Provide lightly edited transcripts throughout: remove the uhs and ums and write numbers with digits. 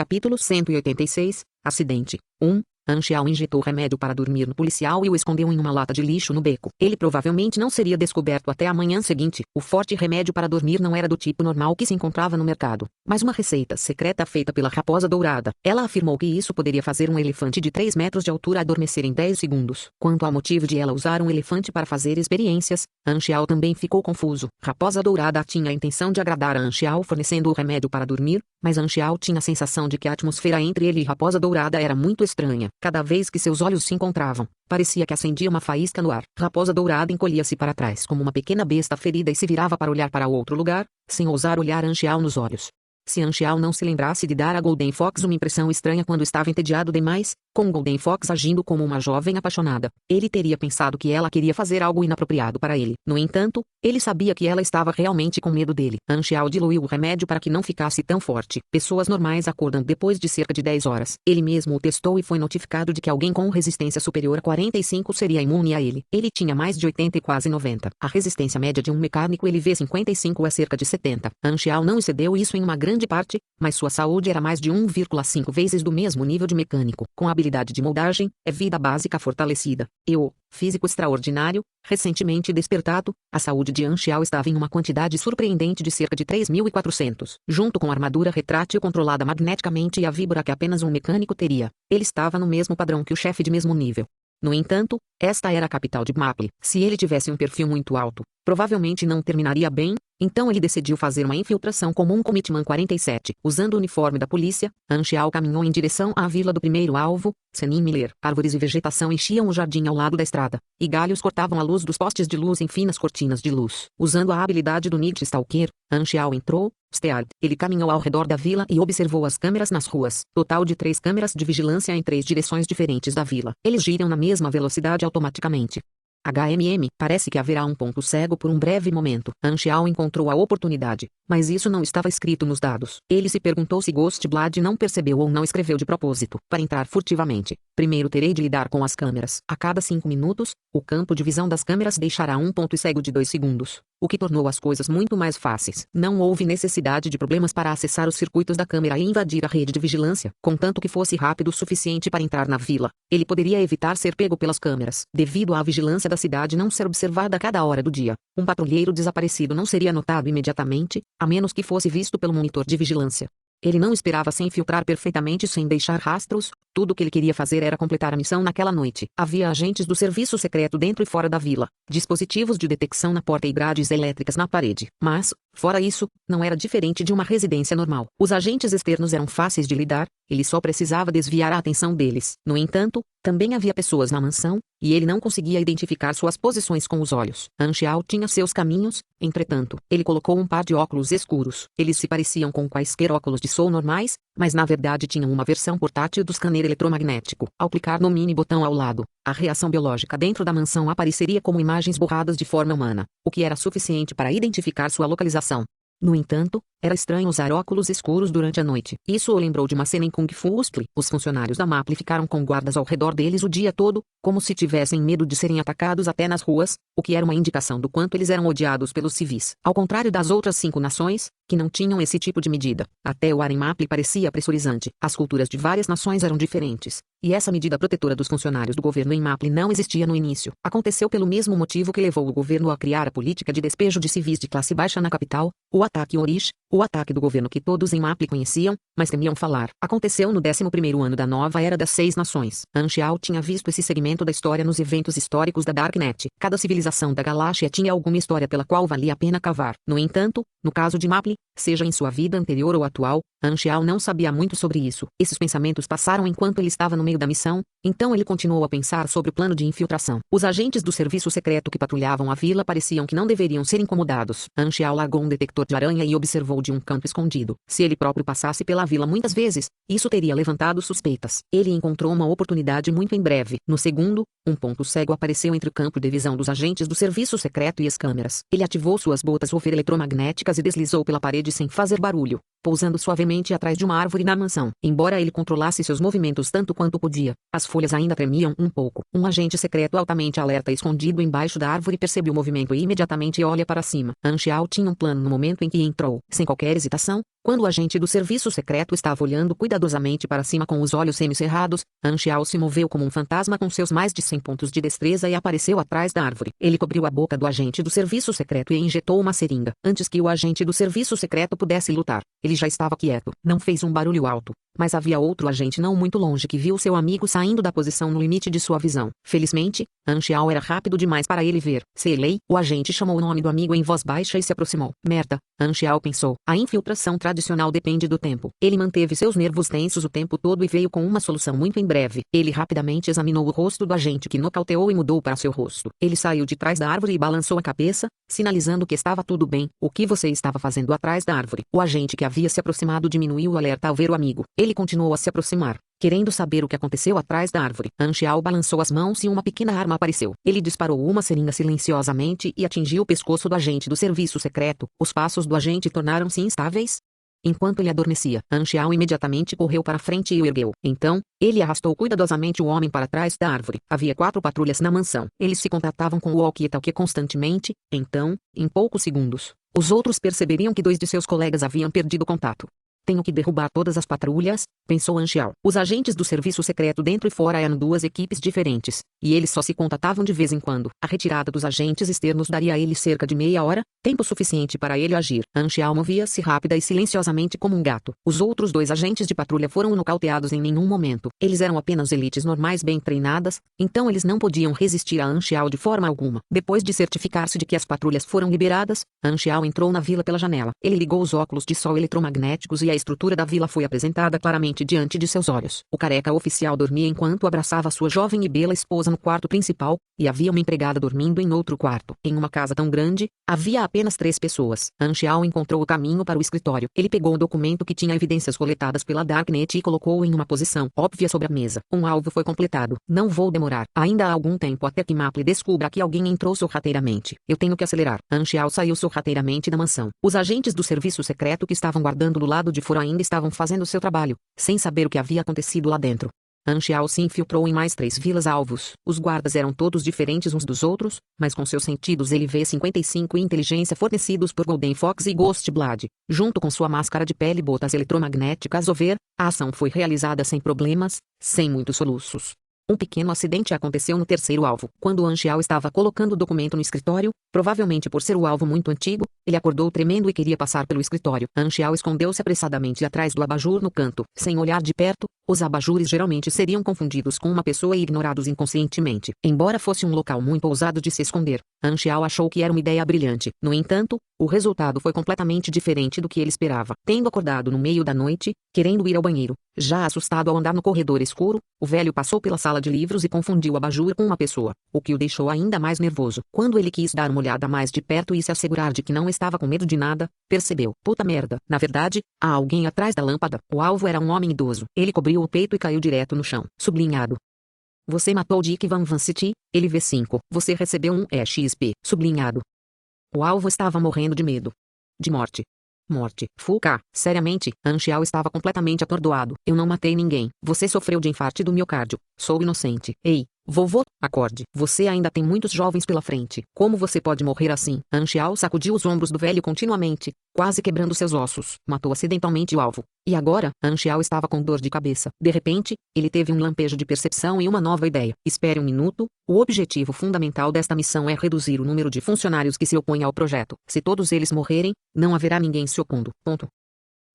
Capítulo 186, Acidente. 1. Anxiao injetou remédio para dormir no policial e o escondeu em uma lata de lixo no beco. Ele provavelmente não seria descoberto até a manhã seguinte. O forte remédio para dormir não era do tipo normal que se encontrava no mercado, mas uma receita secreta feita pela Raposa Dourada. Ela afirmou que isso poderia fazer um elefante de 3 metros de altura adormecer em 10 segundos. Quanto ao motivo de ela usar um elefante para fazer experiências, Anxiao também ficou confuso. Raposa Dourada tinha a intenção de agradar a Anxiao fornecendo o remédio para dormir, mas Anxiao tinha a sensação de que a atmosfera entre ele e Raposa Dourada era muito estranha. Cada vez que seus olhos se encontravam, parecia que acendia uma faísca no ar. Raposa Dourada encolhia-se para trás como uma pequena besta ferida e se virava para olhar para outro lugar, sem ousar olhar Anxiao nos olhos. Se Anxiao não se lembrasse de dar a Golden Fox uma impressão estranha quando estava entediado demais, com Golden Fox agindo como uma jovem apaixonada, ele teria pensado que ela queria fazer algo inapropriado para ele. No entanto, ele sabia que ela estava realmente com medo dele. Anxiao diluiu o remédio para que não ficasse tão forte. Pessoas normais acordam depois de cerca de 10 horas. Ele mesmo o testou e foi notificado de que alguém com resistência superior a 45 seria imune a ele. Ele tinha mais de 80 e quase 90. A resistência média de um mecânico LV55 é cerca de 70. Anxiao não excedeu isso em uma grande parte, mas sua saúde era mais de 1,5 vezes do mesmo nível de mecânico. Com habilidade de moldagem, é vida básica fortalecida. Físico extraordinário, recentemente despertado, a saúde de Anxiao estava em uma quantidade surpreendente de cerca de 3.400. Junto com a armadura retrátil controlada magneticamente e a víbora que apenas um mecânico teria, ele estava no mesmo padrão que o chefe de mesmo nível. No entanto, esta era a capital de Maple. Se ele tivesse um perfil muito alto, provavelmente não terminaria bem, então ele decidiu fazer uma infiltração comum com Mitman 47. Usando o uniforme da polícia, Anxiao caminhou em direção à vila do primeiro alvo, Senin Miller. Árvores e vegetação enchiam o jardim ao lado da estrada, e galhos cortavam a luz dos postes de luz em finas cortinas de luz. Usando a habilidade do Night Stalker, Anxiao entrou, Stead. Ele caminhou ao redor da vila e observou as câmeras nas ruas. Total de 3 câmeras de vigilância em 3 direções diferentes da vila. Eles giram na mesma velocidade automaticamente. Parece que haverá um ponto cego por um breve momento. Anxiao encontrou a oportunidade, mas isso não estava escrito nos dados. Ele se perguntou se Ghostblade não percebeu ou não escreveu de propósito. Para entrar furtivamente, primeiro terei de lidar com as câmeras. A cada 5 minutos, o campo de visão das câmeras deixará um ponto cego de 2 segundos, o que tornou as coisas muito mais fáceis. Não houve necessidade de problemas para acessar os circuitos da câmera e invadir a rede de vigilância, contanto que fosse rápido o suficiente para entrar na vila. Ele poderia evitar ser pego pelas câmeras. Devido à vigilância da cidade não ser observada a cada hora do dia, um patrulheiro desaparecido não seria notado imediatamente, a menos que fosse visto pelo monitor de vigilância. Ele não esperava se infiltrar perfeitamente sem deixar rastros, tudo o que ele queria fazer era completar a missão naquela noite. Havia agentes do serviço secreto dentro e fora da vila, dispositivos de detecção na porta e grades elétricas na parede. Mas, fora isso, não era diferente de uma residência normal. Os agentes externos eram fáceis de lidar, ele só precisava desviar a atenção deles. No entanto, também havia pessoas na mansão, e ele não conseguia identificar suas posições com os olhos. Anxiao tinha seus caminhos, entretanto, ele colocou um par de óculos escuros. Eles se pareciam com quaisquer óculos de sol normais, mas na verdade tinham uma versão portátil do scanner eletromagnético. Ao clicar no mini botão ao lado, a reação biológica dentro da mansão apareceria como imagens borradas de forma humana, o que era suficiente para identificar sua localização. No entanto, era estranho usar óculos escuros durante a noite. Isso o lembrou de uma cena em Kung Fu Hustle. Os funcionários da Maple ficaram com guardas ao redor deles o dia todo, como se tivessem medo de serem atacados até nas ruas, o que era uma indicação do quanto eles eram odiados pelos civis. Ao contrário das outras 5 nações, que não tinham esse tipo de medida, até o ar em Maple parecia pressurizante. As culturas de várias nações eram diferentes, e essa medida protetora dos funcionários do governo em Maple não existia no início. Aconteceu pelo mesmo motivo que levou o governo a criar a política de despejo de civis de classe baixa na capital, o ataque Orish, o ataque do governo que todos em Maple conheciam, mas temiam falar. Aconteceu no 11º ano da nova era das 6 nações. Anxiao tinha visto esse segmento da história nos eventos históricos da Darknet. Cada civilização da galáxia tinha alguma história pela qual valia a pena cavar. No entanto, no caso de Maple, seja em sua vida anterior ou atual, Anxiao não sabia muito sobre isso. Esses pensamentos passaram enquanto ele estava no meio da missão, então ele continuou a pensar sobre o plano de infiltração. Os agentes do serviço secreto que patrulhavam a vila pareciam que não deveriam ser incomodados. Anxiao largou um detector de aranha e observou de um canto escondido. Se ele próprio passasse pela vila muitas vezes, isso teria levantado suspeitas. Ele encontrou uma oportunidade muito em breve. No segundo, um ponto cego apareceu entre o campo de visão dos agentes do serviço secreto e as câmeras. Ele ativou suas botas Hofer eletromagnéticas e deslizou pela parede sem fazer barulho, pousando suavemente atrás de uma árvore na mansão. Embora ele controlasse seus movimentos tanto quanto podia, as folhas ainda tremiam um pouco. Um agente secreto altamente alerta escondido embaixo da árvore percebeu o movimento e imediatamente olha para cima. Anxiao tinha um plano no momento em que entrou. Sem qualquer hesitação, Quando o agente do serviço secreto estava olhando cuidadosamente para cima com os olhos semicerrados, Anxiao se moveu como um fantasma com seus mais de 100 pontos de destreza e apareceu atrás da árvore. Ele cobriu a boca do agente do serviço secreto e injetou uma seringa. Antes que o agente do serviço secreto pudesse lutar, ele já estava quieto. Não fez um barulho alto. Mas havia outro agente não muito longe que viu seu amigo saindo da posição no limite de sua visão. Felizmente, Anxiao era rápido demais para ele ver. Seeley, o agente chamou o nome do amigo em voz baixa e se aproximou. Merda, Anxiao pensou. A infiltração tradicional depende do tempo. Ele manteve seus nervos tensos o tempo todo e veio com uma solução muito em breve. Ele rapidamente examinou o rosto do agente que nocauteou e mudou para seu rosto. Ele saiu de trás da árvore e balançou a cabeça, sinalizando que estava tudo bem. O que você estava fazendo atrás da árvore? O agente que havia se aproximado diminuiu o alerta ao ver o amigo. Ele continuou a se aproximar, querendo saber o que aconteceu atrás da árvore. Anxiao balançou as mãos e uma pequena arma apareceu. Ele disparou uma seringa silenciosamente e atingiu o pescoço do agente do serviço secreto. Os passos do agente tornaram-se instáveis. Enquanto ele adormecia, Anxiao imediatamente correu para frente e o ergueu. Então, ele arrastou cuidadosamente o homem para trás da árvore. Havia 4 patrulhas na mansão. Eles se contatavam com o walkie-talkie constantemente. Então, em poucos segundos, os outros perceberiam que 2 de seus colegas haviam perdido contato. Tenho que derrubar todas as patrulhas, pensou Anxiao. Os agentes do serviço secreto dentro e fora eram 2 equipes diferentes, e eles só se contatavam de vez em quando. A retirada dos agentes externos daria a ele cerca de meia hora, tempo suficiente para ele agir. Anxiao movia-se rápida e silenciosamente como um gato. Os outros 2 agentes de patrulha foram nocauteados em nenhum momento. Eles eram apenas elites normais bem treinadas, então eles não podiam resistir a Anxiao de forma alguma. Depois de certificar-se de que as patrulhas foram liberadas, Anxiao entrou na vila pela janela. Ele ligou os óculos de sol eletromagnéticos e a estrutura da vila foi apresentada claramente diante de seus olhos. O careca oficial dormia enquanto abraçava sua jovem e bela esposa no quarto principal, e havia uma empregada dormindo em outro quarto. Em uma casa tão grande, havia apenas 3 pessoas. Anxiao encontrou o caminho para o escritório. Ele pegou o documento que tinha evidências coletadas pela Darknet e colocou-o em uma posição óbvia sobre a mesa. Um alvo foi completado. Não vou demorar. Ainda há algum tempo até que Maple descubra que alguém entrou sorrateiramente. Eu tenho que acelerar. Anxiao saiu sorrateiramente da mansão. Os agentes do serviço secreto que estavam guardando do lado de fora ainda estavam fazendo seu trabalho, sem saber o que havia acontecido lá dentro. Anxiao se infiltrou em mais 3 vilas-alvos. Os guardas eram todos diferentes uns dos outros, mas com seus sentidos ele vê 55 e inteligência fornecidos por Golden Fox e Ghost Blood, junto com sua máscara de pele e botas eletromagnéticas over. A ação foi realizada sem problemas, sem muitos soluços. Um pequeno acidente aconteceu no terceiro alvo. Quando Anxiao estava colocando o documento no escritório, provavelmente por ser o alvo muito antigo, ele acordou tremendo e queria passar pelo escritório. Anxiao escondeu-se apressadamente atrás do abajur no canto. Sem olhar de perto, os abajures geralmente seriam confundidos com uma pessoa e ignorados inconscientemente. Embora fosse um local muito ousado de se esconder, Anxiao achou que era uma ideia brilhante. No entanto, o resultado foi completamente diferente do que ele esperava. Tendo acordado no meio da noite, querendo ir ao banheiro, já assustado ao andar no corredor escuro, o velho passou pela sala de livros e confundiu o abajur com uma pessoa, o que o deixou ainda mais nervoso. Quando ele quis dar uma olhada mais de perto e se assegurar de que não estava com medo de nada, percebeu: puta merda, na verdade, há alguém atrás da lâmpada. O alvo era um homem idoso. Ele cobriu o peito e caiu direto no chão. Sublinhado. Você matou Dick Van Vancity, LV5. Você recebeu um EXP. Sublinhado. O alvo estava morrendo de medo. De morte. Morte. Fuka. Seriamente, Anxiao estava completamente atordoado. Eu não matei ninguém. Você sofreu de infarto do miocárdio. Sou inocente. Ei, vovô, acorde. Você ainda tem muitos jovens pela frente. Como você pode morrer assim? Anxiao sacudiu os ombros do velho continuamente, quase quebrando seus ossos. Matou acidentalmente o alvo. E agora, Anxiao estava com dor de cabeça. De repente, ele teve um lampejo de percepção e uma nova ideia. Espere um minuto. O objetivo fundamental desta missão é reduzir o número de funcionários que se opõem ao projeto. Se todos eles morrerem, não haverá ninguém se opondo. Ponto.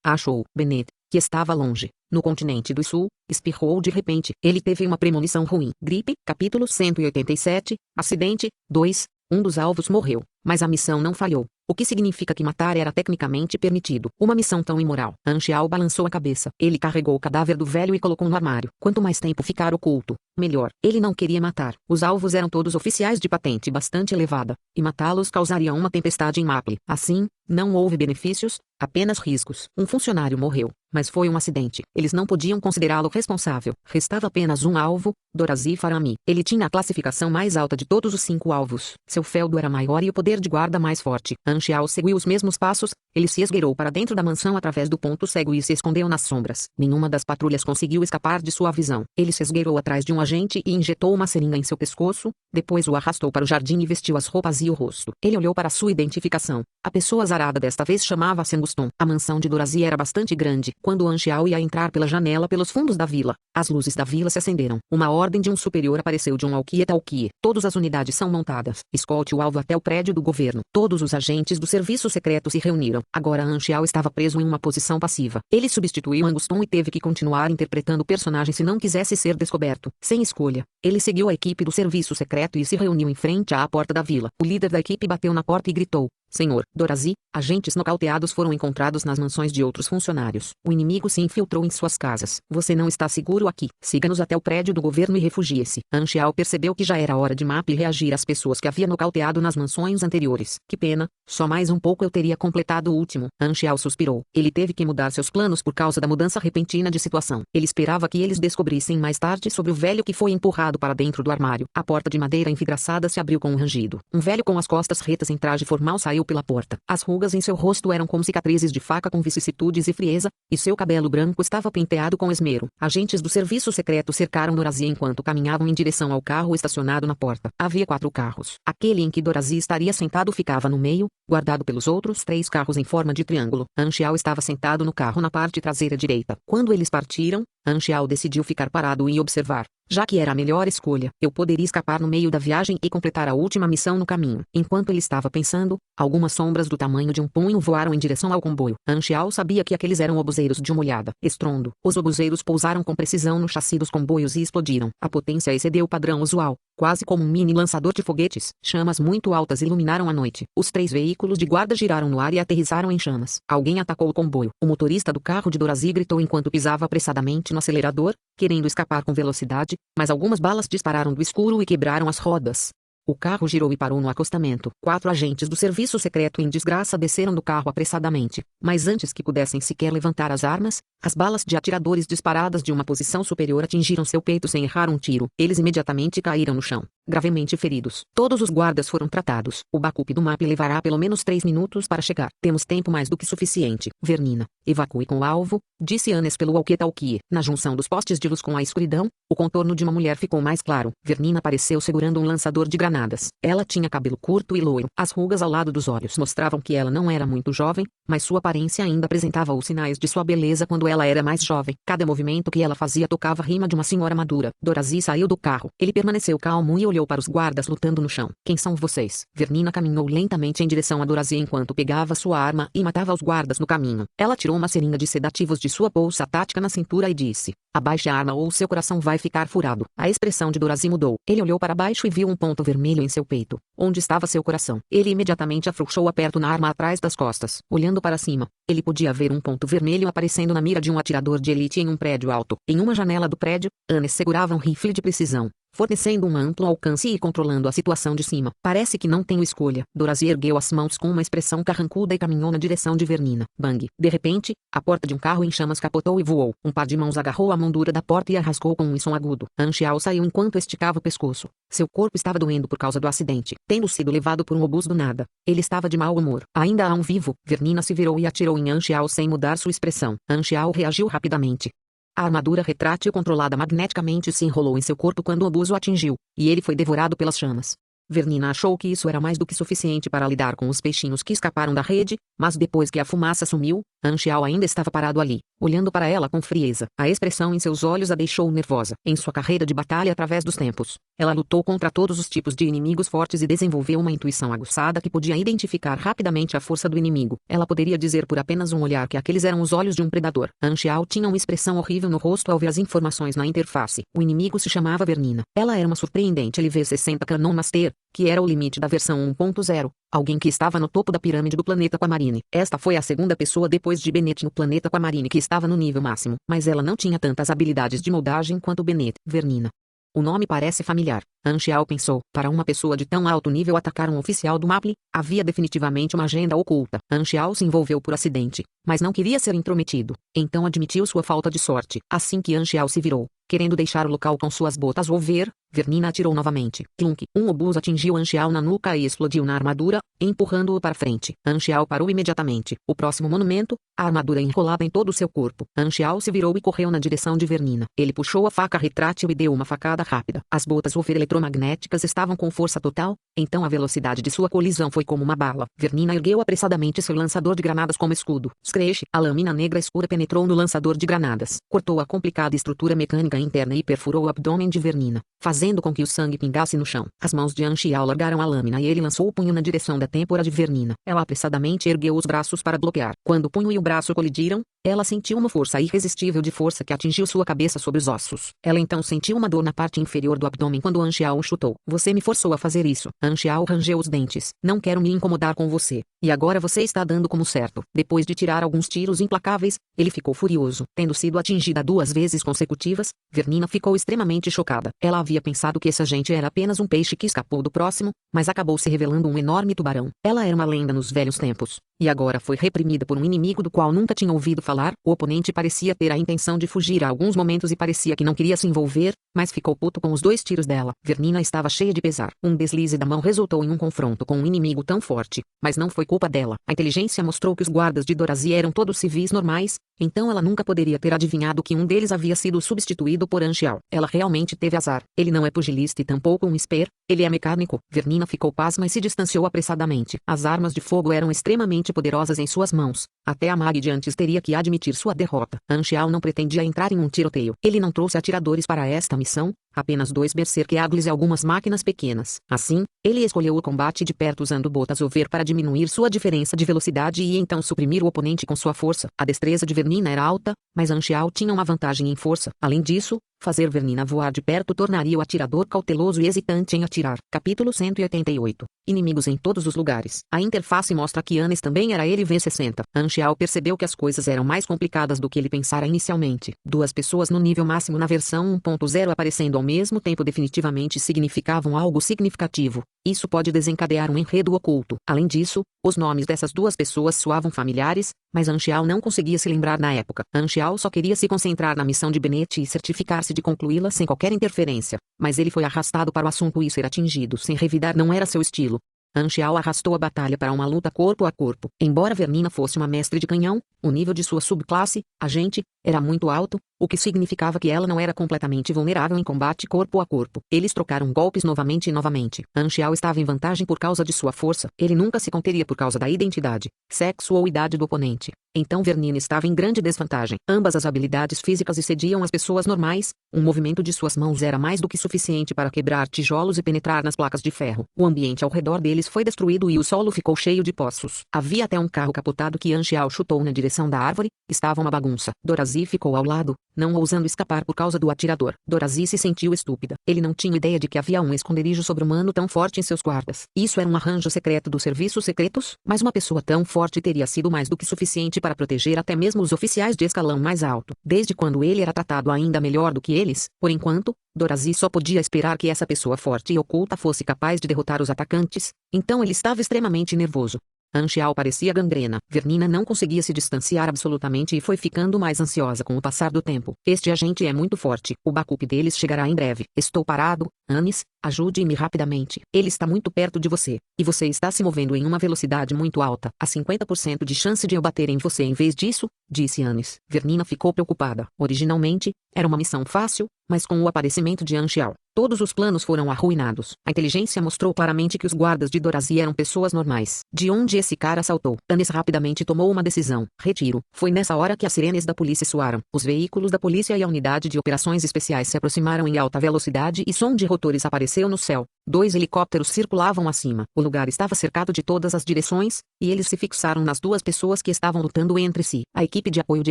Achou. Bennett, que estava longe, no continente do sul, espirrou de repente. Ele teve uma premonição ruim. Gripe, capítulo 187, acidente, 2. Um dos alvos morreu, mas a missão não falhou, o que significa que matar era tecnicamente permitido. Uma missão tão imoral. Anxiao balançou a cabeça. Ele carregou o cadáver do velho e colocou no armário. Quanto mais tempo ficar oculto, melhor. Ele não queria matar. Os alvos eram todos oficiais de patente bastante elevada, e matá-los causaria uma tempestade em Maple. Assim, não houve benefícios, apenas riscos. Um funcionário morreu, mas foi um acidente. Eles não podiam considerá-lo responsável. Restava apenas um alvo, Dorazi Farami. Ele tinha a classificação mais alta de todos os 5 alvos. Seu feudo era maior e o poder de guarda mais forte. Anxiao seguiu os mesmos passos. Ele se esgueirou para dentro da mansão através do ponto cego e se escondeu nas sombras. Nenhuma das patrulhas conseguiu escapar de sua visão. Ele se esgueirou atrás de um agente e injetou uma seringa em seu pescoço, depois o arrastou para o jardim e vestiu as roupas e o rosto. Ele olhou para sua identificação. A pessoa azarada desta vez chamava-se Anguston. A mansão de Dorazi era bastante grande. Quando Anxiao ia entrar pela janela pelos fundos da vila, as luzes da vila se acenderam. Uma ordem de um superior apareceu de um Alquie. Todas as unidades são montadas. Escolte o alvo até o prédio do governo. Todos os agentes do serviço secreto se reuniram. Agora Anxiao estava preso em uma posição passiva. Ele substituiu Anguston e teve que continuar interpretando o personagem se não quisesse ser descoberto. Sem escolha, ele seguiu a equipe do serviço secreto e se reuniu em frente à porta da vila. O líder da equipe bateu na porta e gritou: Senhor Dorazi, agentes nocauteados foram encontrados nas mansões de outros funcionários. O inimigo se infiltrou em suas casas. Você não está seguro aqui. Siga-nos até o prédio do governo e refugie-se. Anxiao percebeu que já era hora de MAP reagir às pessoas que havia nocauteado nas mansões anteriores. Que pena, só mais um pouco eu teria completado o último. Anxiao suspirou. Ele teve que mudar seus planos por causa da mudança repentina de situação. Ele esperava que eles descobrissem mais tarde sobre o velho que foi empurrado para dentro do armário. A porta de madeira envidraçada se abriu com um rangido. Um velho com as costas retas em traje formal saiu pela porta. As rugas em seu rosto eram como cicatrizes de faca com vicissitudes e frieza, e seu cabelo branco estava penteado com esmero. Agentes do serviço secreto cercaram Dorazi enquanto caminhavam em direção ao carro estacionado na porta. Havia 4 carros. Aquele em que Dorazi estaria sentado ficava no meio, guardado pelos outros 3 carros em forma de triângulo. Anxiao estava sentado no carro na parte traseira direita. Quando eles partiram, Anxiao decidiu ficar parado e observar. Já que era a melhor escolha, eu poderia escapar no meio da viagem e completar a última missão no caminho. Enquanto ele estava pensando, algumas sombras do tamanho de um punho voaram em direção ao comboio. Anxiao sabia que aqueles eram obuseiros de uma olhada. Estrondo. Os obuseiros pousaram com precisão no chassi dos comboios e explodiram. A potência excedeu o padrão usual, quase como um mini lançador de foguetes. Chamas muito altas iluminaram a noite. Os 3 veículos de guarda giraram no ar e aterrissaram em chamas. Alguém atacou o comboio. O motorista do carro de Dorazi gritou enquanto pisava apressadamente no acelerador, querendo escapar com velocidade, mas algumas balas dispararam do escuro e quebraram as rodas. O carro girou e parou no acostamento. 4 agentes do serviço secreto em desgraça desceram do carro apressadamente, mas antes que pudessem sequer levantar as armas, as balas de atiradores disparadas de uma posição superior atingiram seu peito sem errar um tiro. Eles imediatamente caíram no chão, gravemente feridos. Todos os guardas foram tratados. O backup do MAP levará pelo menos 3 minutos para chegar. Temos tempo mais do que suficiente. Vernina, evacue com o alvo, disse Anes pelo walkie-talkie. Na junção dos postes de luz com a escuridão, o contorno de uma mulher ficou mais claro. Vernina apareceu segurando um lançador de granadas. Ela tinha cabelo curto e loiro. As rugas ao lado dos olhos mostravam que ela não era muito jovem, mas sua aparência ainda apresentava os sinais de sua beleza quando ela era mais jovem. Cada movimento que ela fazia tocava a rima de uma senhora madura. Dorazi saiu do carro. Ele permaneceu calmo e olhou para os guardas lutando no chão. Quem são vocês? Vernina caminhou lentamente em direção a Dorazi enquanto pegava sua arma e matava os guardas no caminho. Ela tirou uma seringa de sedativos de sua bolsa tática na cintura e disse: abaixe a arma ou seu coração vai ficar furado. A expressão de Dorazi mudou. Ele olhou para baixo e viu um ponto vermelho em seu peito. Onde estava seu coração? Ele imediatamente afrouxou aperto na arma atrás das costas. Olhando para cima, ele podia ver um ponto vermelho aparecendo na mira de um atirador de elite em um prédio alto. Em uma janela do prédio, Anes segurava um rifle de precisão, fornecendo um amplo alcance e controlando a situação de cima. Parece que não tenho escolha. Dorazi ergueu as mãos com uma expressão carrancuda e caminhou na direção de Vernina. Bang! De repente, a porta de um carro em chamas capotou e voou. Um par de mãos agarrou a moldura da porta e a rasgou com um som agudo. Anxiao saiu enquanto esticava o pescoço. Seu corpo estava doendo por causa do acidente, tendo sido levado por um obus do nada. Ele estava de mau humor. Ainda há um vivo. Vernina se virou e atirou em Anxiao sem mudar sua expressão. Anxiao reagiu rapidamente. A armadura retrátil controlada magneticamente se enrolou em seu corpo quando o obus o atingiu, e ele foi devorado pelas chamas. Vernina achou que isso era mais do que suficiente para lidar com os peixinhos que escaparam da rede, mas depois que a fumaça sumiu, Anxiao ainda estava parado ali, olhando para ela com frieza. A expressão em seus olhos a deixou nervosa. Em sua carreira de batalha através dos tempos, ela lutou contra todos os tipos de inimigos fortes e desenvolveu uma intuição aguçada que podia identificar rapidamente a força do inimigo. Ela poderia dizer por apenas um olhar que aqueles eram os olhos de um predador. Anxiao tinha uma expressão horrível no rosto ao ver as informações na interface. O inimigo se chamava Vernina. Ela era uma surpreendente LV-60 Cannon Master, que era o limite da versão 1.0. Alguém que estava no topo da pirâmide do planeta Aquamarine. Esta foi a segunda pessoa depois de Bennett no planeta Aquamarine que estava no nível máximo, mas ela não tinha tantas habilidades de moldagem quanto Bennett. Vernina. O nome parece familiar. Anxiao pensou. Para uma pessoa de tão alto nível atacar um oficial do MAPLE, havia definitivamente uma agenda oculta. Anxiao se envolveu por acidente, mas não queria ser intrometido. Então admitiu sua falta de sorte. Assim que Anxiao se virou, querendo deixar o local com suas botas ou ver, Vernina atirou novamente. Clunk! Um obus atingiu Anxiao na nuca e explodiu na armadura, empurrando-o para frente. Anxiao parou imediatamente. O próximo monumento, a armadura enrolada em todo o seu corpo. Anxiao se virou e correu na direção de Vernina. Ele puxou a faca retrátil e deu uma facada rápida. As botas Wolfer eletromagnéticas estavam com força total, então a velocidade de sua colisão foi como uma bala. Vernina ergueu apressadamente seu lançador de granadas como escudo. Screech! A lâmina negra escura penetrou no lançador de granadas, cortou a complicada estrutura mecânica interna e perfurou o abdômen de Vernina, fazendo com que o sangue pingasse no chão. As mãos de Anxiao largaram a lâmina e ele lançou o punho na direção da têmpora de Vernina. Ela apressadamente ergueu os braços para bloquear. Quando o punho e o braço colidiram, ela sentiu uma força irresistível de força que atingiu sua cabeça sob os ossos. Ela então sentiu uma dor na parte inferior do abdômen quando Anxiao chutou. Você me forçou a fazer isso. Anxiao rangeu os dentes. Não quero me incomodar com você. E agora você está dando como certo. Depois de tirar alguns tiros implacáveis, ele ficou furioso. Tendo sido atingida 2 vezes consecutivas, Vernina ficou extremamente chocada. Ela havia pensado que esse agente era apenas um peixe que escapou do próximo, mas acabou se revelando um enorme tubarão. Ela era uma lenda nos velhos tempos, e agora foi reprimida por um inimigo do qual nunca tinha ouvido falar. O oponente parecia ter a intenção de fugir a alguns momentos e parecia que não queria se envolver, mas ficou puto com os 2 tiros dela. Vernina estava cheia de pesar. Um deslize da mão resultou em um confronto com um inimigo tão forte, mas não foi culpa dela. A inteligência mostrou que os guardas de Dorazi eram todos civis normais, então ela nunca poderia ter adivinhado que um deles havia sido substituído por Anxiao. Ela realmente teve azar. Ele não é pugilista e tampouco um esper, ele é mecânico. Vernina ficou pasma e se distanciou apressadamente. As armas de fogo eram extremamente poderosas em suas mãos. Até a Mag de antes teria que admitir sua derrota. Anxiao não pretendia entrar em um tiroteio. Ele não trouxe atiradores para esta missão, apenas 2 berserk-eagles e algumas máquinas pequenas. Assim, ele escolheu o combate de perto usando botas Wolfer para diminuir sua diferença de velocidade e então suprimir o oponente com sua força. A destreza de Vernina era alta, mas Anxiao tinha uma vantagem em força. Além disso, fazer Vernina voar de perto tornaria o atirador cauteloso e hesitante em atirar. Capítulo 188. Inimigos em todos os lugares. A interface mostra que Anis também era LV-60. Anxiao percebeu que as coisas eram mais complicadas do que ele pensara inicialmente. 2 pessoas no nível máximo na versão 1.0 aparecendo ao mesmo tempo definitivamente significavam algo significativo. Isso pode desencadear um enredo oculto. Além disso, os nomes dessas 2 pessoas soavam familiares, mas Anxiao não conseguia se lembrar na época. Anxiao só queria se concentrar na missão de Bennett e certificar-se de concluí-la sem qualquer interferência. Mas ele foi arrastado para o assunto e ser atingido sem revidar não era seu estilo. Anxiao arrastou a batalha para uma luta corpo a corpo. Embora Vernina fosse uma mestre de canhão, o nível de sua subclasse, agente, era muito alto, o que significava que ela não era completamente vulnerável em combate corpo a corpo. Eles trocaram golpes novamente e novamente. Anxiao estava em vantagem por causa de sua força. Ele nunca se conteria por causa da identidade, sexo ou idade do oponente. Então Vernina estava em grande desvantagem. Ambas as habilidades físicas excediam as pessoas normais. Um movimento de suas mãos era mais do que suficiente para quebrar tijolos e penetrar nas placas de ferro. O ambiente ao redor deles foi destruído e o solo ficou cheio de poços. Havia até um carro capotado que Anxiao chutou na direção da árvore. Estava uma bagunça. Dorazi ficou ao lado, não ousando escapar por causa do atirador. Dorazi se sentiu estúpida. Ele não tinha ideia de que havia um esconderijo sobre-humano tão forte em seus guardas. Isso era um arranjo secreto dos serviços secretos, mas uma pessoa tão forte teria sido mais do que suficiente para proteger até mesmo os oficiais de escalão mais alto. Desde quando ele era tratado ainda melhor do que eles, por enquanto, Dorazi só podia esperar que essa pessoa forte e oculta fosse capaz de derrotar os atacantes, então ele estava extremamente nervoso. Anxiao parecia gangrena. Vernina não conseguia se distanciar absolutamente e foi ficando mais ansiosa com o passar do tempo. Este agente é muito forte. O backup deles chegará em breve. Estou parado. Anis, ajude-me rapidamente. Ele está muito perto de você. E você está se movendo em uma velocidade muito alta. Há 50% de chance de eu bater em você em vez disso, disse Anis. Vernina ficou preocupada. Originalmente, era uma missão fácil, mas com o aparecimento de Anxiao, todos os planos foram arruinados. A inteligência mostrou claramente que os guardas de Dorazi eram pessoas normais. De onde esse cara saltou? Anis rapidamente tomou uma decisão. Retiro. Foi nessa hora que as sirenes da polícia soaram. Os veículos da polícia e a unidade de operações especiais se aproximaram em alta velocidade e som de rotores apareceu no céu. 2 helicópteros circulavam acima. O lugar estava cercado de todas as direções, e eles se fixaram nas 2 pessoas que estavam lutando entre si. A equipe de apoio de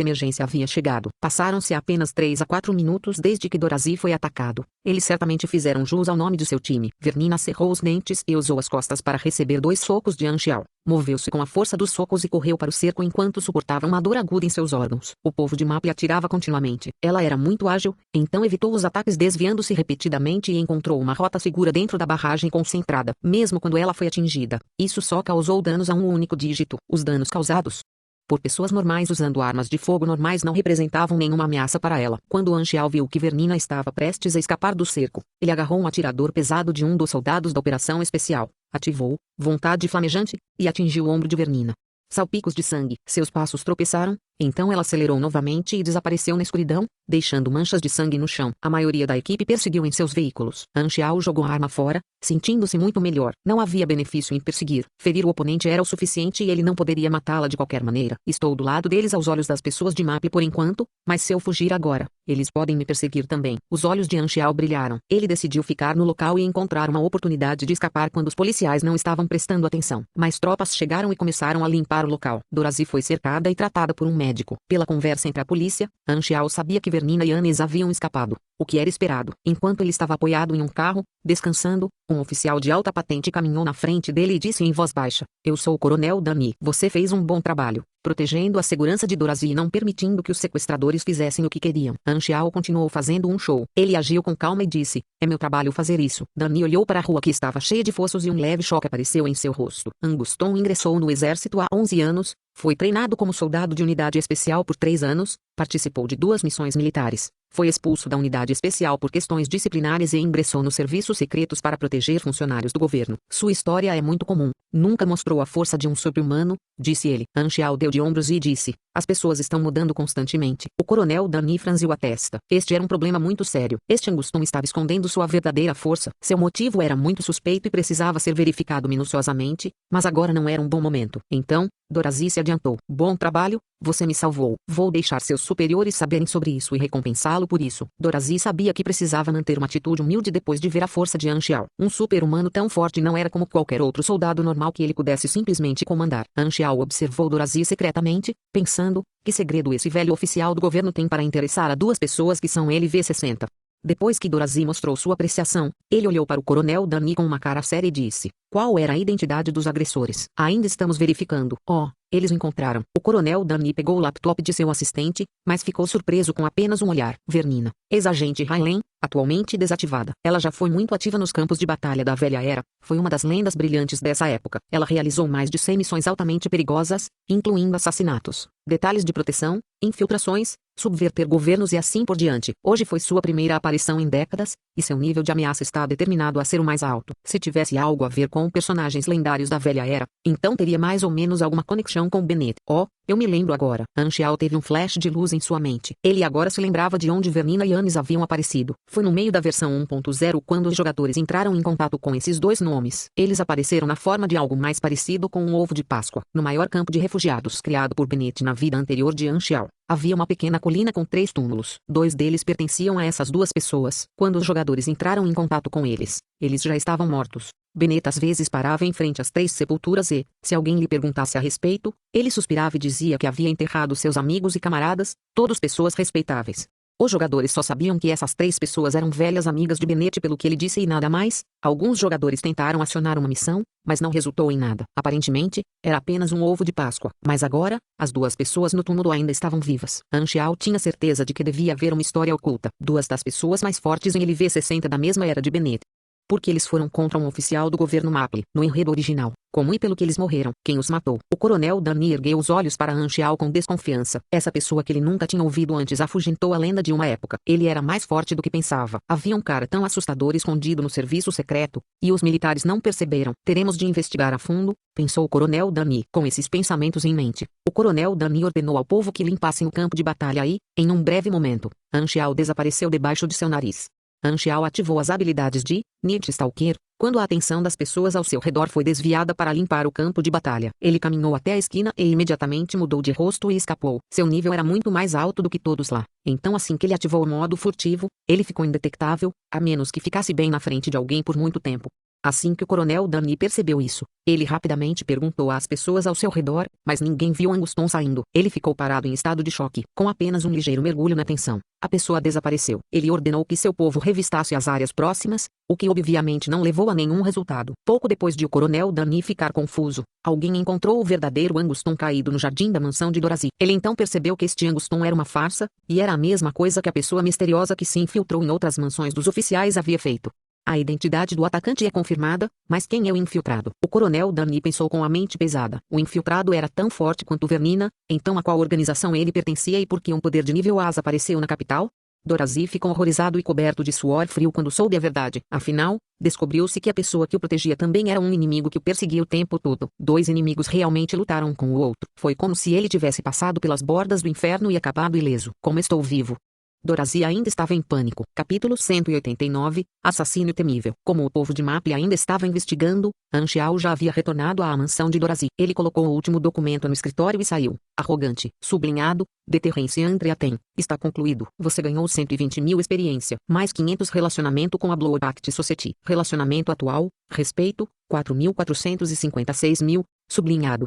emergência havia chegado. Passaram-se apenas 3 a 4 minutos desde que Dorazi foi atacado. Eles certamente fizeram jus ao nome de seu time. Vernina cerrou os dentes e usou as costas para receber 2 socos de Anxiao. Moveu-se com a força dos socos e correu para o cerco enquanto suportava uma dor aguda em seus órgãos. O povo de Maple atirava continuamente. Ela era muito ágil, então evitou os ataques desviando-se repetidamente e encontrou uma rota segura dentro da barragem concentrada. Mesmo quando ela foi atingida, isso só causou danos a um único dígito. Os danos causados por pessoas normais usando armas de fogo normais não representavam nenhuma ameaça para ela. Quando Anxiao viu que Vernina estava prestes a escapar do cerco, ele agarrou um atirador pesado de um dos soldados da operação especial, ativou vontade flamejante e atingiu o ombro de Vernina. Salpicos de sangue. Seus passos tropeçaram, então ela acelerou novamente e desapareceu na escuridão, deixando manchas de sangue no chão. A maioria da equipe perseguiu em seus veículos. Anxiao jogou a arma fora, sentindo-se muito melhor. Não havia benefício em perseguir. Ferir o oponente era o suficiente e ele não poderia matá-la de qualquer maneira. Estou do lado deles aos olhos das pessoas de Maple por enquanto, mas se eu fugir agora, eles podem me perseguir também. Os olhos de Anxiao brilharam. Ele decidiu ficar no local e encontrar uma oportunidade de escapar quando os policiais não estavam prestando atenção. Mais tropas chegaram e começaram a limpar o local. Dorazi foi cercada e tratada por um médico. Pela conversa entre a polícia, Anxiao sabia que Vernina e Anes haviam escapado, o que era esperado. Enquanto ele estava apoiado em um carro, descansando, um oficial de alta patente caminhou na frente dele e disse em voz baixa: "Eu sou o Coronel Dani. Você fez um bom trabalho, protegendo a segurança de Dorazi e não permitindo que os sequestradores fizessem o que queriam." Anxiao continuou fazendo um show. Ele agiu com calma e disse: "É meu trabalho fazer isso." Dani olhou para a rua que estava cheia de fossos e um leve choque apareceu em seu rosto. Anguston ingressou no exército há 11 anos, foi treinado como soldado de unidade especial por 3 anos, participou de 2 missões militares, foi expulso da unidade especial por questões disciplinares e ingressou nos serviços secretos para proteger funcionários do governo. Sua história é muito comum. Nunca mostrou a força de um super-humano, disse ele. Anxiao deu de ombros e disse: "As pessoas estão mudando constantemente." O coronel Dani franziu a testa. Este era um problema muito sério. Este Anguston estava escondendo sua verdadeira força. Seu motivo era muito suspeito e precisava ser verificado minuciosamente, mas agora não era um bom momento. Então, Dorazi se adiantou. "Bom trabalho, você me salvou. Vou deixar seus superiores saberem sobre isso e recompensá-lo por isso." Dorazi sabia que precisava manter uma atitude humilde depois de ver a força de Anxiao. Um super-humano tão forte não era como qualquer outro soldado normal que ele pudesse simplesmente comandar. Anxiao observou Dorazi secretamente, pensando: que segredo esse velho oficial do governo tem para interessar a 2 pessoas que são LV-60? Depois que Dorazi mostrou sua apreciação, ele olhou para o coronel Dani com uma cara séria e disse: "Qual era a identidade dos agressores?" "Ainda estamos verificando." "Oh, eles o encontraram." O coronel Dani pegou o laptop de seu assistente, mas ficou surpreso com apenas um olhar. Vernina, ex-agente Hailen, atualmente desativada. Ela já foi muito ativa nos campos de batalha da Velha Era, foi uma das lendas brilhantes dessa época. Ela realizou mais de 100 missões altamente perigosas, incluindo assassinatos, detalhes de proteção, infiltrações, subverter governos e assim por diante. Hoje foi sua primeira aparição em décadas, e seu nível de ameaça está determinado a ser o mais alto. Se tivesse algo a ver com personagens lendários da Velha Era, então teria mais ou menos alguma conexão com Bennett. "Oh, eu me lembro agora." Anxiao teve um flash de luz em sua mente. Ele agora se lembrava de onde Vernina e Anis haviam aparecido. Foi no meio da versão 1.0 quando os jogadores entraram em contato com esses 2 nomes. Eles apareceram na forma de algo mais parecido com um ovo de Páscoa. No maior campo de refugiados criado por Bennett na vida anterior de Anxiao, havia uma pequena colina com 3 túmulos. 2 deles pertenciam a essas 2 pessoas. Quando os jogadores entraram em contato com eles, eles já estavam mortos. Bennett às vezes parava em frente às 3 sepulturas e, se alguém lhe perguntasse a respeito, ele suspirava e dizia que havia enterrado seus amigos e camaradas, todos pessoas respeitáveis. Os jogadores só sabiam que essas 3 pessoas eram velhas amigas de Bennett pelo que ele disse e nada mais. Alguns jogadores tentaram acionar uma missão, mas não resultou em nada. Aparentemente, era apenas um ovo de Páscoa. Mas agora, as 2 pessoas no túmulo ainda estavam vivas. Anxiao tinha certeza de que devia haver uma história oculta. 2 das pessoas mais fortes em LV-60 da mesma era de Bennett. Porque eles foram contra um oficial do governo Maple, no enredo original. Como e pelo que eles morreram? Quem os matou? O coronel Dani ergueu os olhos para Anxiao com desconfiança. Essa pessoa que ele nunca tinha ouvido antes afugentou a lenda de uma época. Ele era mais forte do que pensava. Havia um cara tão assustador escondido no serviço secreto, e os militares não perceberam. Teremos de investigar a fundo, pensou o coronel Dani. Com esses pensamentos em mente, o coronel Dani ordenou ao povo que limpassem o campo de batalha e, em um breve momento, Anxiao desapareceu debaixo de seu nariz. Anxiao ativou as habilidades de Night Stalker, quando a atenção das pessoas ao seu redor foi desviada para limpar o campo de batalha. Ele caminhou até a esquina e imediatamente mudou de rosto e escapou. Seu nível era muito mais alto do que todos lá. Então assim que ele ativou o modo furtivo, ele ficou indetectável, a menos que ficasse bem na frente de alguém por muito tempo. Assim que o coronel Danny percebeu isso, ele rapidamente perguntou às pessoas ao seu redor, mas ninguém viu Anguston saindo. Ele ficou parado em estado de choque, com apenas um ligeiro mergulho na tensão. A pessoa desapareceu. Ele ordenou que seu povo revistasse as áreas próximas, o que obviamente não levou a nenhum resultado. Pouco depois de o coronel Danny ficar confuso, alguém encontrou o verdadeiro Anguston caído no jardim da mansão de Dorazi. Ele então percebeu que este Anguston era uma farsa, e era a mesma coisa que a pessoa misteriosa que se infiltrou em outras mansões dos oficiais havia feito. A identidade do atacante é confirmada, mas quem é o infiltrado? O coronel Danny pensou com a mente pesada. O infiltrado era tão forte quanto Vernina, então a qual organização ele pertencia e por que um poder de nível As apareceu na capital? Dorazi ficou horrorizado e coberto de suor frio quando soube a verdade. Afinal, descobriu-se que a pessoa que o protegia também era um inimigo que o perseguia o tempo todo. Dois inimigos realmente lutaram com o outro. Foi como se ele tivesse passado pelas bordas do inferno e acabado ileso. Como estou vivo? Dorazi ainda estava em pânico. Capítulo 189, Assassino Temível. Como o povo de Maple ainda estava investigando, Anxiao já havia retornado à mansão de Dorazi. Ele colocou o último documento no escritório e saiu. Arrogante. Sublinhado. Deterrence entre Aten. Está concluído. Você ganhou 120.000 experiência. Mais 500 relacionamento com a Bloodbath Society. Relacionamento atual. Respeito. 4.456.000. Sublinhado.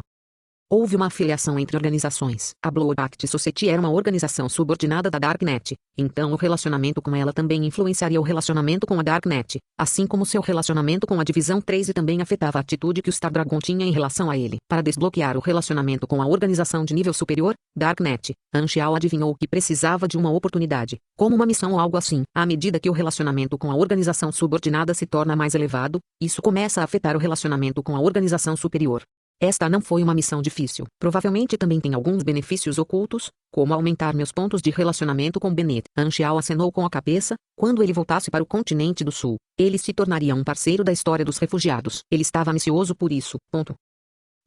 Houve uma afiliação entre organizações. A Bloodbath Society era uma organização subordinada da Darknet, então o relacionamento com ela também influenciaria o relacionamento com a Darknet, assim como seu relacionamento com a Divisão 3 e também afetava a atitude que o Star Dragon tinha em relação a ele. Para desbloquear o relacionamento com a organização de nível superior, Darknet, Anxiao adivinhou que precisava de uma oportunidade, como uma missão ou algo assim. À medida que o relacionamento com a organização subordinada se torna mais elevado, isso começa a afetar o relacionamento com a organização superior. Esta não foi uma missão difícil. Provavelmente também tem alguns benefícios ocultos, como aumentar meus pontos de relacionamento com Bennett. Anxiao acenou com a cabeça. Quando ele voltasse para o continente do sul, ele se tornaria um parceiro da história dos refugiados. Ele estava ansioso por isso.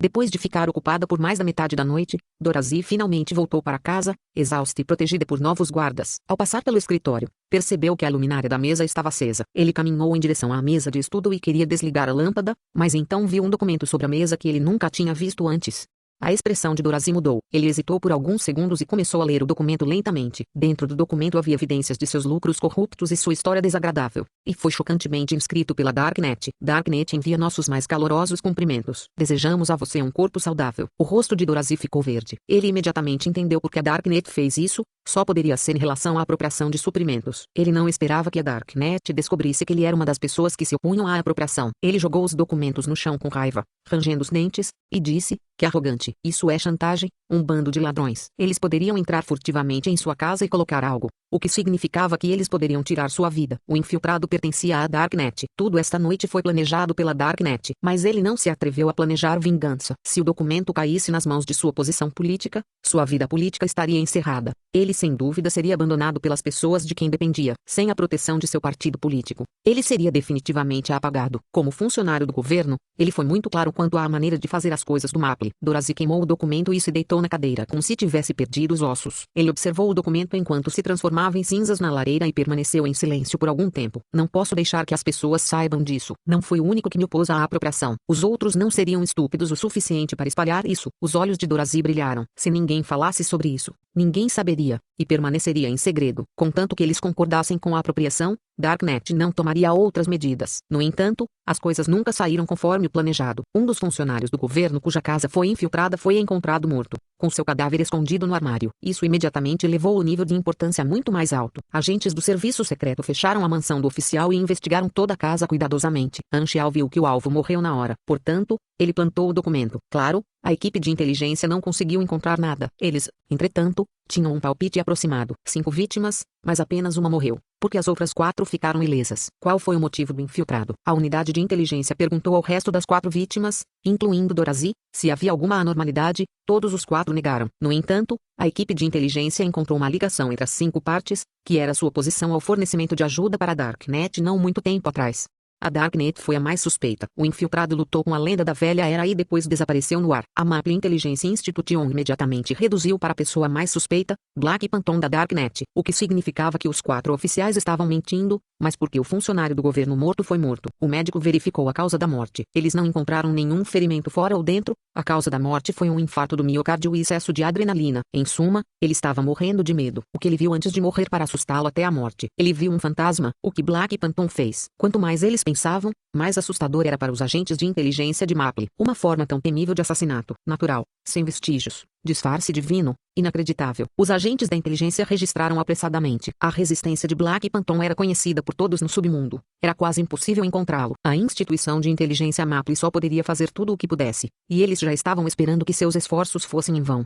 Depois de ficar ocupada por mais da metade da noite, Dorazi finalmente voltou para casa, exausta e protegida por novos guardas. Ao passar pelo escritório, percebeu que a luminária da mesa estava acesa. Ele caminhou em direção à mesa de estudo e queria desligar a lâmpada, mas então viu um documento sobre a mesa que ele nunca tinha visto antes. A expressão de Dorazi mudou. Ele hesitou por alguns segundos e começou a ler o documento lentamente. Dentro do documento havia evidências de seus lucros corruptos e sua história desagradável. E foi chocantemente inscrito pela Darknet. Darknet envia nossos mais calorosos cumprimentos. Desejamos a você um corpo saudável. O rosto de Dorazi ficou verde. Ele imediatamente entendeu por que a Darknet fez isso. Só poderia ser em relação à apropriação de suprimentos. Ele não esperava que a Darknet descobrisse que ele era uma das pessoas que se opunham à apropriação. Ele jogou os documentos no chão com raiva, rangendo os dentes, e disse: que arrogante. Isso é chantagem, um bando de ladrões. Eles poderiam entrar furtivamente em sua casa e colocar algo, o que significava que eles poderiam tirar sua vida. O infiltrado pertencia à Darknet. Tudo esta noite foi planejado pela Darknet, mas ele não se atreveu a planejar vingança. Se o documento caísse nas mãos de sua posição política, sua vida política estaria encerrada. Ele sem dúvida seria abandonado pelas pessoas de quem dependia. Sem a proteção de seu partido político, ele seria definitivamente apagado. Como funcionário do governo, ele foi muito claro quanto à maneira de fazer as coisas do Maple. Dorazi queimou o documento e se deitou na cadeira como se tivesse perdido os ossos. Ele observou o documento enquanto se transformava em cinzas na lareira e permaneceu em silêncio por algum tempo. Não posso deixar que as pessoas saibam disso. Não fui o único que me opôs à apropriação. Os outros não seriam estúpidos o suficiente para espalhar isso. Os olhos de Dorazi brilharam. Se ninguém falasse sobre isso, ninguém saberia, e permaneceria em segredo. Contanto que eles concordassem com a apropriação, Darknet não tomaria outras medidas. No entanto, as coisas nunca saíram conforme o planejado. Um dos funcionários do governo cuja casa foi infiltrada foi encontrado morto, com seu cadáver escondido no armário. Isso imediatamente levou o nível de importância muito mais alto. Agentes do serviço secreto fecharam a mansão do oficial e investigaram toda a casa cuidadosamente. Anxiao viu que o alvo morreu na hora. Portanto, ele plantou o documento. Claro, a equipe de inteligência não conseguiu encontrar nada. Eles, entretanto, tinham um palpite aproximado. 5 vítimas, mas apenas uma morreu, porque as outras 4 ficaram ilesas. Qual foi o motivo do infiltrado? A unidade de inteligência perguntou ao resto das 4 vítimas, incluindo Dorazi, se havia alguma anormalidade. Todos os 4 negaram. No entanto, a equipe de inteligência encontrou uma ligação entre as 5 partes, que era sua oposição ao fornecimento de ajuda para a Darknet não muito tempo atrás. A Darknet foi a mais suspeita. O infiltrado lutou com a lenda da velha era e depois desapareceu no ar. A Maple Intelligence Institution imediatamente reduziu para a pessoa mais suspeita, Black Phantom da Darknet, o que significava que os 4 oficiais estavam mentindo, mas porque o funcionário do governo morto foi morto. O médico verificou a causa da morte. Eles não encontraram nenhum ferimento fora ou dentro. A causa da morte foi um infarto do miocárdio e excesso de adrenalina. Em suma, ele estava morrendo de medo. O que ele viu antes de morrer para assustá-lo até a morte? Ele viu um fantasma, o que Black Phantom fez. Quanto mais eles pensavam, Mais assustador era para os agentes de inteligência de Maple, uma forma tão temível de assassinato, natural, sem vestígios, disfarce divino, inacreditável. Os agentes da inteligência registraram apressadamente. A resistência de Black Phantom era conhecida por todos no submundo. Era quase impossível encontrá-lo. A instituição de inteligência Maple só poderia fazer tudo o que pudesse, e eles já estavam esperando que seus esforços fossem em vão.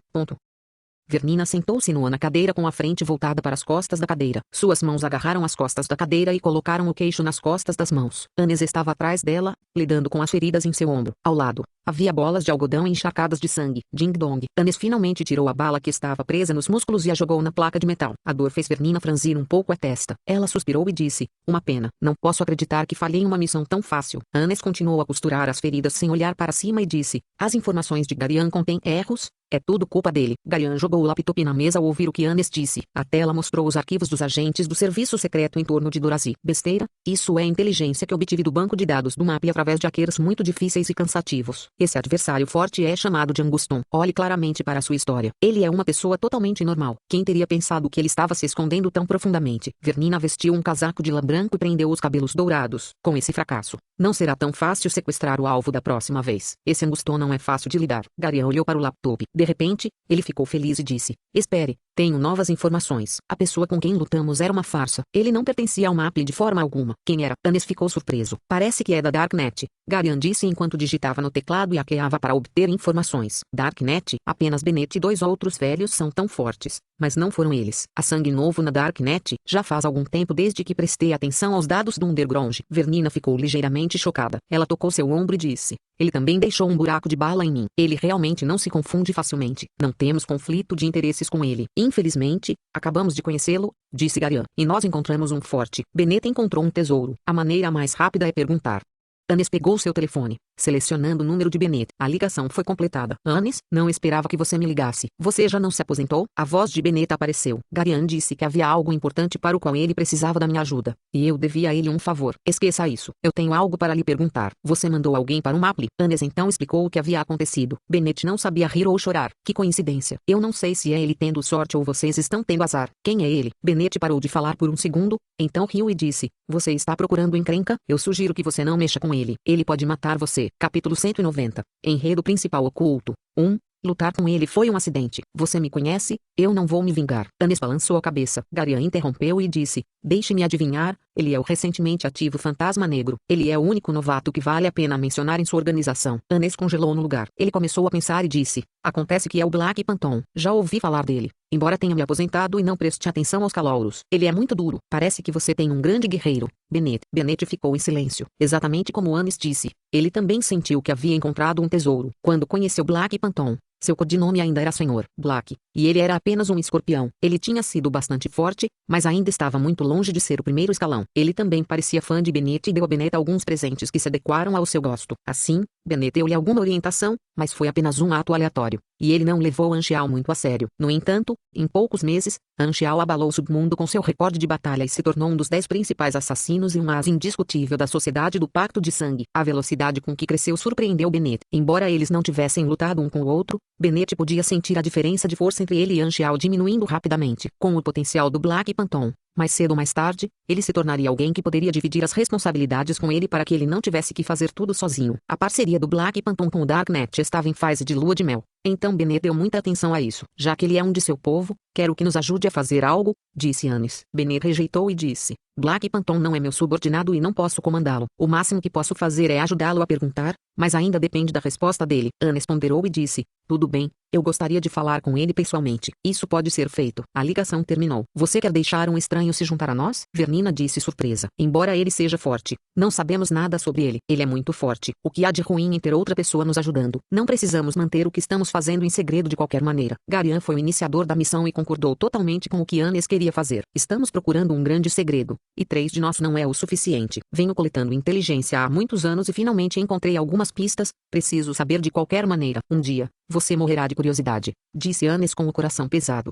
Vernina sentou-se nua na cadeira com a frente voltada para as costas da cadeira. Suas mãos agarraram as costas da cadeira e colocaram o queixo nas costas das mãos. Anes estava atrás dela, lidando com as feridas em seu ombro. Ao lado, havia bolas de algodão encharcadas de sangue. Ding-dong. Anes finalmente tirou a bala que estava presa nos músculos e a jogou na placa de metal. A dor fez Vernina franzir um pouco a testa. Ela suspirou e disse, uma pena. Não posso acreditar que falhei em uma missão tão fácil. Anes continuou a costurar as feridas sem olhar para cima e disse, as informações de Garian contêm erros? É tudo culpa dele. Garian jogou o laptop na mesa ao ouvir o que Anes disse. A tela mostrou os arquivos dos agentes do serviço secreto em torno de Dorazi. Besteira? Isso é inteligência que obtive do banco de dados do MAP através de hackers muito difíceis e cansativos. Esse adversário forte é chamado de Anguston. Olhe claramente para sua história. Ele é uma pessoa totalmente normal. Quem teria pensado que ele estava se escondendo tão profundamente? Vernina vestiu um casaco de lã branco e prendeu os cabelos dourados. Com esse fracasso, não será tão fácil sequestrar o alvo da próxima vez. Esse Anguston não é fácil de lidar. Garian olhou para o laptop. De repente, ele ficou feliz e disse, espere, tenho novas informações. A pessoa com quem lutamos era uma farsa. Ele não pertencia ao MAP de forma alguma. Quem era? Anes ficou surpreso. Parece que é da Darknet. Garian disse enquanto digitava no teclado e hackeava para obter informações. Darknet? Apenas Bennett e 2 outros velhos são tão fortes. Mas não foram eles. Há sangue novo na Darknet? Já faz algum tempo desde que prestei atenção aos dados do Underground. Vernina ficou ligeiramente chocada. Ela tocou seu ombro e disse, ele também deixou um buraco de bala em mim. Ele realmente não se confunde facilmente. Não temos conflito de interesses com ele. Infelizmente, acabamos de conhecê-lo, disse Garian. E nós encontramos um forte. Bennett encontrou um tesouro. A maneira mais rápida é perguntar. Anes pegou seu telefone, selecionando o número de Bennett. A ligação foi completada. Anes, não esperava que você me ligasse. Você já não se aposentou? A voz de Bennett apareceu. Garian disse que havia algo importante para o qual ele precisava da minha ajuda. E eu devia a ele um favor. Esqueça isso. Eu tenho algo para lhe perguntar. Você mandou alguém para o Maple? Anes então explicou o que havia acontecido. Bennett não sabia rir ou chorar. Que coincidência. Eu não sei se é ele tendo sorte ou vocês estão tendo azar. Quem é ele? Bennett parou de falar por um segundo, então riu e disse, você está procurando encrenca? Eu sugiro que você não mexa com ele. Ele pode matar você. Capítulo 190. Enredo principal oculto. 1. Lutar com ele foi um acidente. Você me conhece? Eu não vou me vingar. Anes balançou a cabeça. Garian interrompeu e disse, deixe-me adivinhar, ele é o recentemente ativo fantasma negro. Ele é o único novato que vale a pena mencionar em sua organização. Anes congelou no lugar. Ele começou a pensar e disse, acontece que é o Black Phantom. Já ouvi falar dele. Embora tenha me aposentado e não preste atenção aos calouros. Ele é muito duro. Parece que você tem um grande guerreiro. Bennett ficou em silêncio. Exatamente como Anes disse. Ele também sentiu que havia encontrado um tesouro. Quando conheceu Black Phantom, seu codinome ainda era Senhor Black, e ele era apenas um escorpião. Ele tinha sido bastante forte, mas ainda estava muito longe de ser o primeiro escalão. Ele também parecia fã de Bennett e deu a Bennett alguns presentes que se adequaram ao seu gosto. Assim, Bennett deu-lhe alguma orientação, mas foi apenas um ato aleatório, e ele não levou Anxiao muito a sério. No entanto, em poucos meses, Anxiao abalou o submundo com seu recorde de batalha e se tornou um dos 10 principais assassinos e um as indiscutível da sociedade do Pacto de Sangue. A velocidade com que cresceu surpreendeu Bennett. Embora eles não tivessem lutado um com o outro, Bennett podia sentir a diferença de força entre ele e Anxiao diminuindo rapidamente. Com o potencial do Black Phantom, mais cedo ou mais tarde, ele se tornaria alguém que poderia dividir as responsabilidades com ele para que ele não tivesse que fazer tudo sozinho. A parceria do Black Phantom com o Darknet estava em fase de lua de mel. Então Bennett deu muita atenção a isso. Já que ele é um de seu povo, quero que nos ajude a fazer algo, disse Anes. Bennett rejeitou e disse, Black Phantom não é meu subordinado e não posso comandá-lo. O máximo que posso fazer é ajudá-lo a perguntar, mas ainda depende da resposta dele. Anes ponderou e disse, tudo bem, eu gostaria de falar com ele pessoalmente. Isso pode ser feito. A ligação terminou. Você quer deixar um estranho se juntar a nós? Vernina disse surpresa. Embora ele seja forte, não sabemos nada sobre ele. Ele é muito forte. O que há de ruim em ter outra pessoa nos ajudando? Não precisamos manter o que estamos fazendo em segredo de qualquer maneira. Garian foi o iniciador da missão e concordou totalmente com o que Anes queria fazer. Estamos procurando um grande segredo, e 3 de nós não é o suficiente. Venho coletando inteligência há muitos anos e finalmente encontrei algumas pistas. Preciso saber de qualquer maneira. Um dia, você morrerá de curiosidade, disse Anes com o coração pesado.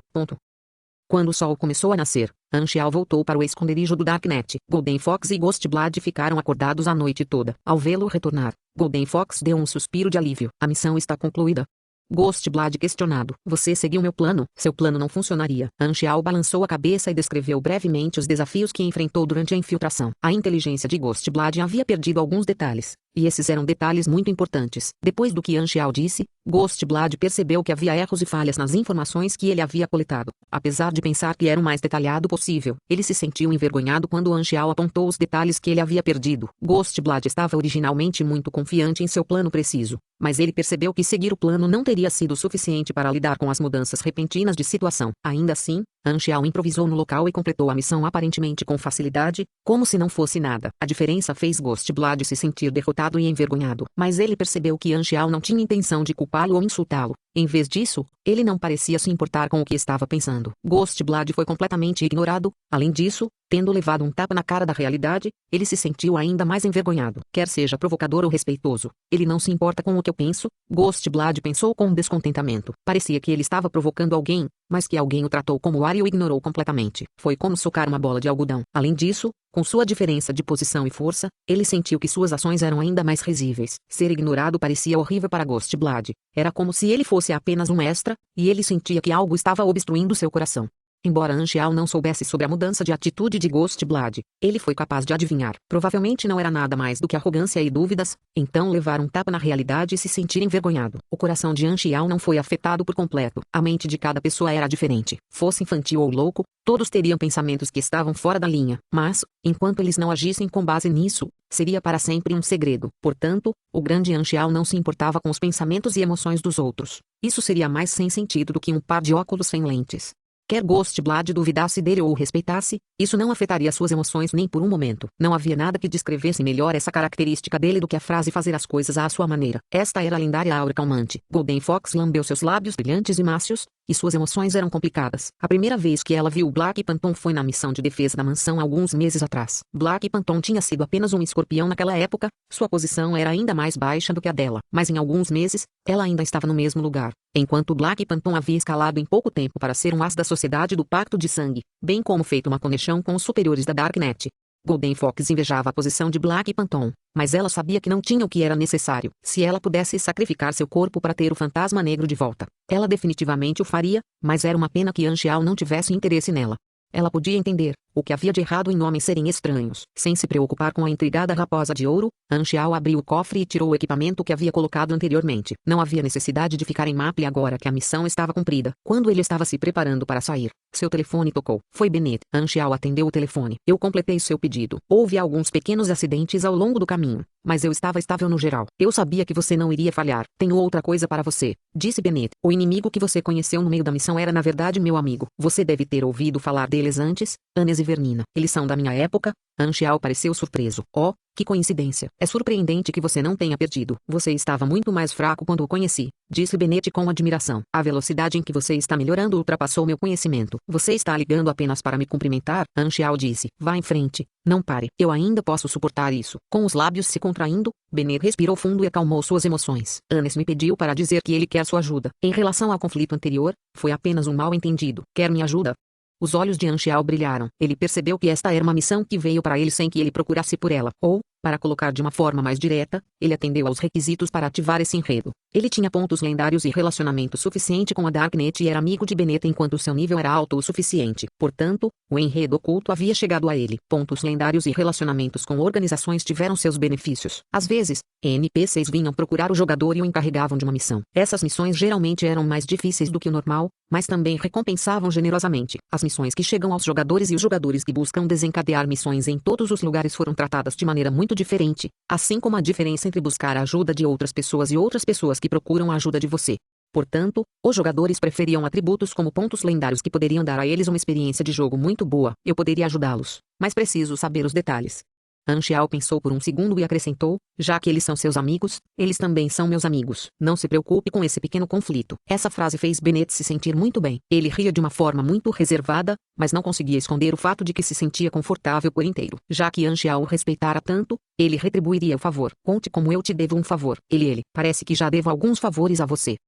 Quando o sol começou a nascer, Anxiao voltou para o esconderijo do Darknet. Golden Fox e Ghostblood ficaram acordados a noite toda. Ao vê-lo retornar, Golden Fox deu um suspiro de alívio. A missão está concluída. Ghostblad questionado. Você seguiu meu plano? Seu plano não funcionaria. Anxiao balançou a cabeça e descreveu brevemente os desafios que enfrentou durante a infiltração. A inteligência de Ghostblad havia perdido alguns detalhes. E esses eram detalhes muito importantes. Depois do que Anxiao disse, Ghostblad percebeu que havia erros e falhas nas informações que ele havia coletado. Apesar de pensar que era o mais detalhado possível, ele se sentiu envergonhado quando Anxiao apontou os detalhes que ele havia perdido. Ghostblad estava originalmente muito confiante em seu plano preciso, mas ele percebeu que seguir o plano não teria sido suficiente para lidar com as mudanças repentinas de situação. Ainda assim, Anxiao improvisou no local e completou a missão aparentemente com facilidade, como se não fosse nada. A diferença fez Ghostblad se sentir derrotado e envergonhado, mas ele percebeu que Anxiao não tinha intenção de culpá-lo ou insultá-lo. Em vez disso, ele não parecia se importar com o que estava pensando. Ghostblad foi completamente ignorado. Além disso, tendo levado um tapa na cara da realidade, ele se sentiu ainda mais envergonhado. Quer seja provocador ou respeitoso, ele não se importa com o que eu penso. Ghostblad pensou com descontentamento. Parecia que ele estava provocando alguém, mas que alguém o tratou como ar e o ignorou completamente. Foi como socar uma bola de algodão. Além disso, com sua diferença de posição e força, ele sentiu que suas ações eram ainda mais risíveis. Ser ignorado parecia horrível para Ghostblad. Era como se ele fosse apenas um extra, e ele sentia que algo estava obstruindo seu coração. Embora Anxiao não soubesse sobre a mudança de atitude de Ghostblad, ele foi capaz de adivinhar. Provavelmente não era nada mais do que arrogância e dúvidas, então levar um tapa na realidade e se sentir envergonhado. O coração de Anxiao não foi afetado por completo. A mente de cada pessoa era diferente. Fosse infantil ou louco, todos teriam pensamentos que estavam fora da linha, mas, enquanto eles não agissem com base nisso, seria para sempre um segredo. Portanto, o grande Anxiao não se importava com os pensamentos e emoções dos outros. Isso seria mais sem sentido do que um par de óculos sem lentes. Quer Ghostblad duvidasse dele ou o respeitasse, isso não afetaria suas emoções nem por um momento. Não havia nada que descrevesse melhor essa característica dele do que a frase fazer as coisas à sua maneira. Esta era a lendária aura calmante. Golden Fox lambeu seus lábios brilhantes e mácios, e suas emoções eram complicadas. A primeira vez que ela viu Black Phantom foi na missão de defesa da mansão alguns meses atrás. Black Phantom tinha sido apenas um escorpião naquela época, sua posição era ainda mais baixa do que a dela, mas em alguns meses, ela ainda estava no mesmo lugar. Enquanto Black Phantom havia escalado em pouco tempo para ser um as da Sociedade do Pacto de Sangue, bem como feito uma conexão com os superiores da Darknet. Golden Fox invejava a posição de Black Phantom, mas ela sabia que não tinha o que era necessário. Se ela pudesse sacrificar seu corpo para ter o fantasma negro de volta, ela definitivamente o faria, mas era uma pena que Anxiao não tivesse interesse nela. Ela podia entender o que havia de errado em homens serem estranhos. Sem se preocupar com a intrigada raposa de ouro, Anxiao abriu o cofre e tirou o equipamento que havia colocado anteriormente. Não havia necessidade de ficar em Maple agora que a missão estava cumprida. Quando ele estava se preparando para sair, seu telefone tocou. Foi Bennett. Anxiao atendeu o telefone. Eu completei seu pedido. Houve alguns pequenos acidentes ao longo do caminho, mas eu estava estável no geral. Eu sabia que você não iria falhar. Tenho outra coisa para você, disse Bennett. O inimigo que você conheceu no meio da missão era na verdade meu amigo. Você deve ter ouvido falar deles antes, Anes e Vernina. Eles são da minha época. Anxiao pareceu surpreso. Oh, que coincidência. É surpreendente que você não tenha perdido. Você estava muito mais fraco quando o conheci, disse Bennett com admiração. A velocidade em que você está melhorando ultrapassou meu conhecimento. Você está ligando apenas para me cumprimentar? Anxiao disse. Vá em frente. Não pare. Eu ainda posso suportar isso. Com os lábios se contraindo, Bennett respirou fundo e acalmou suas emoções. Anes me pediu para dizer que ele quer sua ajuda. Em relação ao conflito anterior, foi apenas um mal-entendido. Quer minha ajuda? Os olhos de Anxiao brilharam. Ele percebeu que esta era uma missão que veio para ele sem que ele procurasse por ela. Ou, para colocar de uma forma mais direta, ele atendeu aos requisitos para ativar esse enredo. Ele tinha pontos lendários e relacionamento suficiente com a Darknet e era amigo de Bennett enquanto seu nível era alto o suficiente. Portanto, o enredo oculto havia chegado a ele. Pontos lendários e relacionamentos com organizações tiveram seus benefícios. Às vezes, NPCs vinham procurar o jogador e o encarregavam de uma missão. Essas missões geralmente eram mais difíceis do que o normal, mas também recompensavam generosamente. As missões que chegam aos jogadores e os jogadores que buscam desencadear missões em todos os lugares foram tratadas de maneira muito diferente, assim como a diferença entre buscar a ajuda de outras pessoas e outras pessoas que procuram a ajuda de você. Portanto, os jogadores preferiam atributos como pontos lendários que poderiam dar a eles uma experiência de jogo muito boa. Eu poderia ajudá-los, mas preciso saber os detalhes. Anxiao pensou por um segundo e acrescentou, já que eles são seus amigos, eles também são meus amigos. Não se preocupe com esse pequeno conflito. Essa frase fez Bennett se sentir muito bem. Ele ria de uma forma muito reservada, mas não conseguia esconder o fato de que se sentia confortável por inteiro. Já que Anxiao o respeitara tanto, ele retribuiria o favor. Conte como eu te devo um favor. Ele, parece que já devo alguns favores a você.